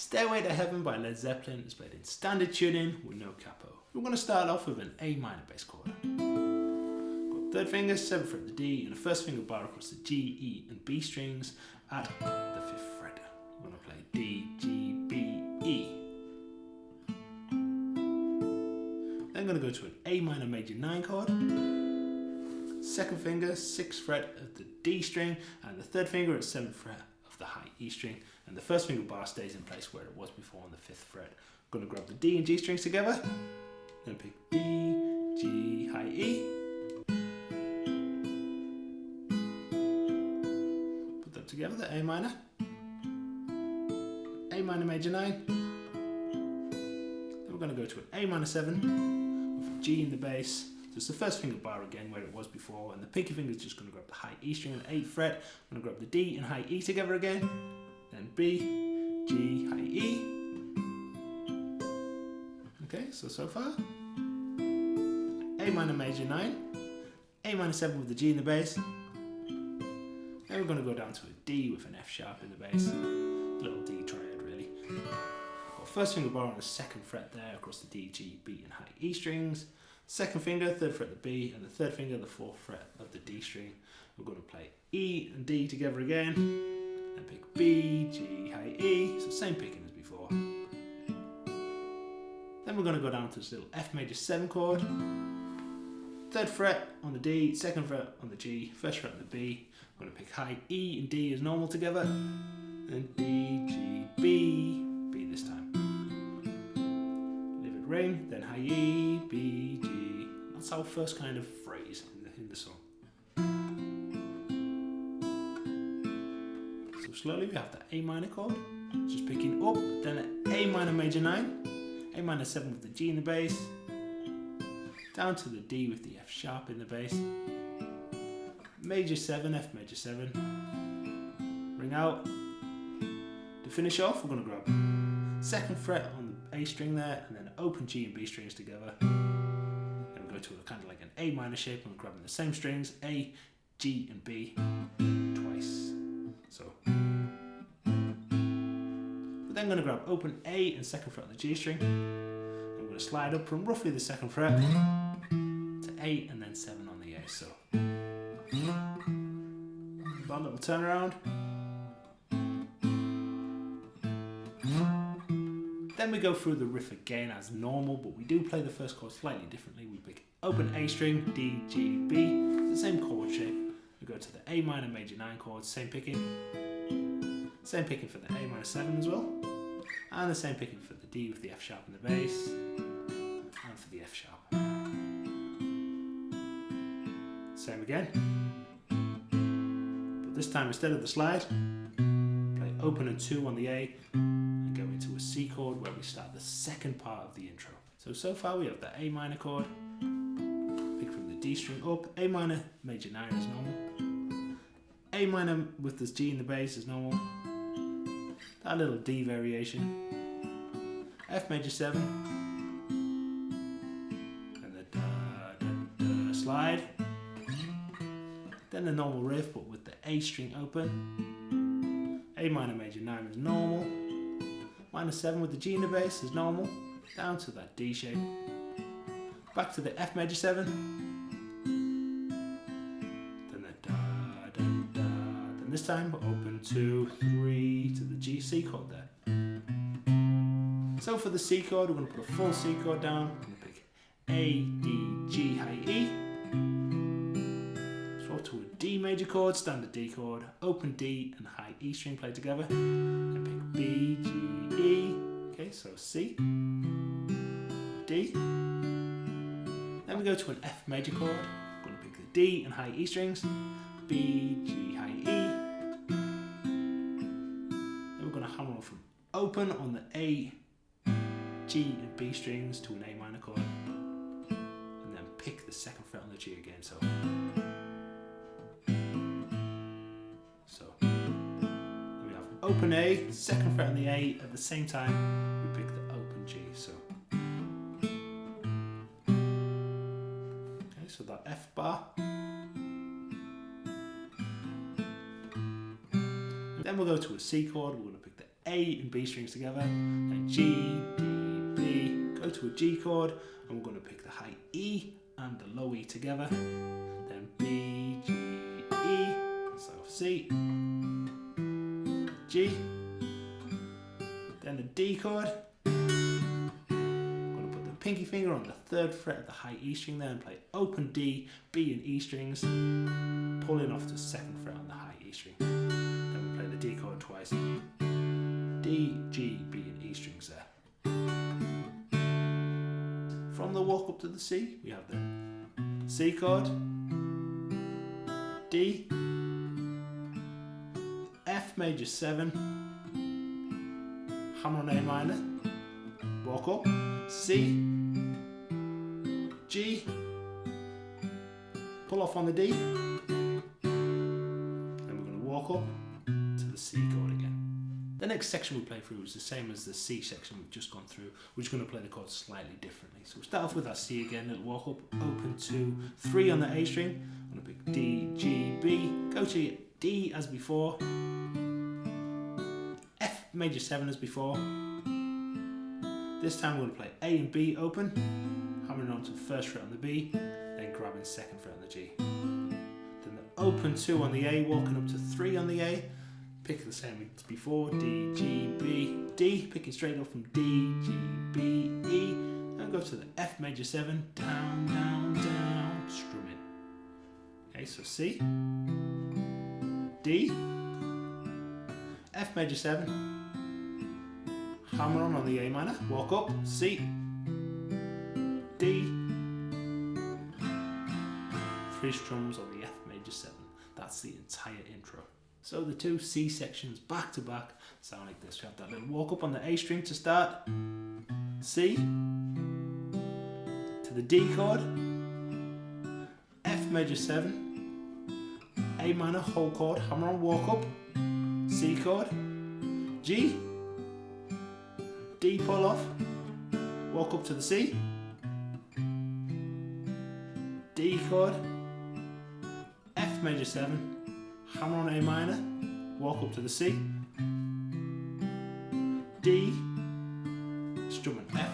Stairway to Heaven by Led Zeppelin is played in standard tuning with no capo. We're going to start off with an A minor bass chord. Got third finger, 7th fret of the D, and the first finger bar across the G, E and B strings at the 5th fret. We're going to play D, G, B, E. Then I'm going to go to an A minor major 9 chord. Second finger, 6th fret of the D string, and the third finger at 7th fret of the high E string, and the first finger bar stays in place where it was before on the 5th fret. I'm going to grab the D and G strings together, then pick B, G, high E, put them together, the A minor major 9, then we're going to go to an A minor 7 with a G in the bass. So it's the first finger bar again where it was before, and the pinky finger is just going to grab the high E string on the 8th fret. I'm going to grab the D and high E together again, then B, G, high E. Okay, so far. A minor major 9, A minor 7 with the G in the bass. Then we're going to go down to a D with an F sharp in the bass. Little D triad really. Got first finger bar on the 2nd fret there across the D, G, B and high E strings. Second finger, 3rd fret of the B, and the 3rd finger, the 4th fret of the D string. We're going to play E and D together again, and pick B, G, high E, so same picking as before. Then we're going to go down to this little F major 7 chord, 3rd fret on the D, 2nd fret on the G, 1st fret on the B. We're going to pick high E and D as normal together, and D, G, B, B this time. Ring, then high E, B, G. That's our first kind of phrase in the song. So slowly we have the A minor chord, just picking up, then an A minor major 9, A minor 7 with the G in the bass, down to the D with the F sharp in the bass, major 7, F major 7, ring out. To finish off, we're going to grab 2nd fret on the A string there, and then open G and B strings together. Then we go to a kind of like an A minor shape, and we're grabbing the same strings, A, G and B, twice. So, we're then going to grab open A and 2nd fret on the G string. And we're going to slide up from roughly the 2nd fret to 8 and then 7 on the A. So, about a little turnaround. Then we go through the riff again as normal, but we do play the first chord slightly differently. We pick open A string, D, G, B, the same chord shape. We go to the A minor major 9 chord, same picking. Same picking for the A minor 7 as well. And the same picking for the D with the F sharp in the bass. And for the F sharp. Same again. But this time instead of the slide, play open and 2 on the A. Go into a C chord where we start the second part of the intro. So far we have the A minor chord, pick from the D string up, A minor major 9 is normal, A minor with this G in the bass is normal, that little D variation, F major 7, and the da, da, da slide, then the normal riff but with the A string open, A minor major 9 is normal, minor 7 with the G in the bass is normal, down to that D shape, back to the F major 7, then the da, da, da, then this time open 2, 3 to the G, C chord there. So for the C chord, we're going to put a full C chord down, we're going to pick A, D, G, high E, swap to a D major chord, standard D chord, open D and high E string played together, and pick B, G, E, okay, so C, D, then we go to an F major chord, I'm going to pick the D and high E strings, B, G, high E, then we're going to hammer on from open on the A, G and B strings to an A minor chord, and then pick the 2nd fret on the G again, so we have open A, 2nd fret on the A, at the same time we pick the open G, so okay, so that F bar, then we'll go to a C chord, we're going to pick the A A and B strings together, then G, D, B, go to a G chord, and we're going to pick the high E and the low E together, then B, G, E, so C, G, then the D chord. I'm going to put the pinky finger on the 3rd fret of the high E string there and play open D, B and E strings, pulling off to 2nd fret on the high E string. Then we play the D chord twice, D, G, B and E strings there. From the walk up to the C, we have the C chord, D, F major 7, hammer on A minor, walk up, C, G, pull off on the D, then we're going to walk up to the C chord again. The next section we play through is the same as the C section we've just gone through. We're just going to play the chords slightly differently. So we'll start off with our C again, little walk up, open 2, 3 on the A string. I'm going to pick D, G, B, go to D as before, F major 7 as before. This time we're going to play A and B open, hammering on to the 1st fret on the B, then grabbing 2nd fret on the G. Then the open 2 on the A, walking up to 3 on the A, pick the same as before, D, G, B, D, pick it straight up from D, G, B, E, and go to the F major 7, down, down, down, strumming. Okay, so C, D, F major 7, hammer on the A minor, walk up, C, D, 3 strums on the F major 7. That's the entire intro. So the 2 C sections back to back sound like this. We have that little walk up on the A string to start, C, to the D chord, F major 7, A minor whole chord, hammer on, walk up, C chord, G, D pull off, walk up to the C, D chord, F major 7, hammer on A minor, walk up to the C, D, strumming F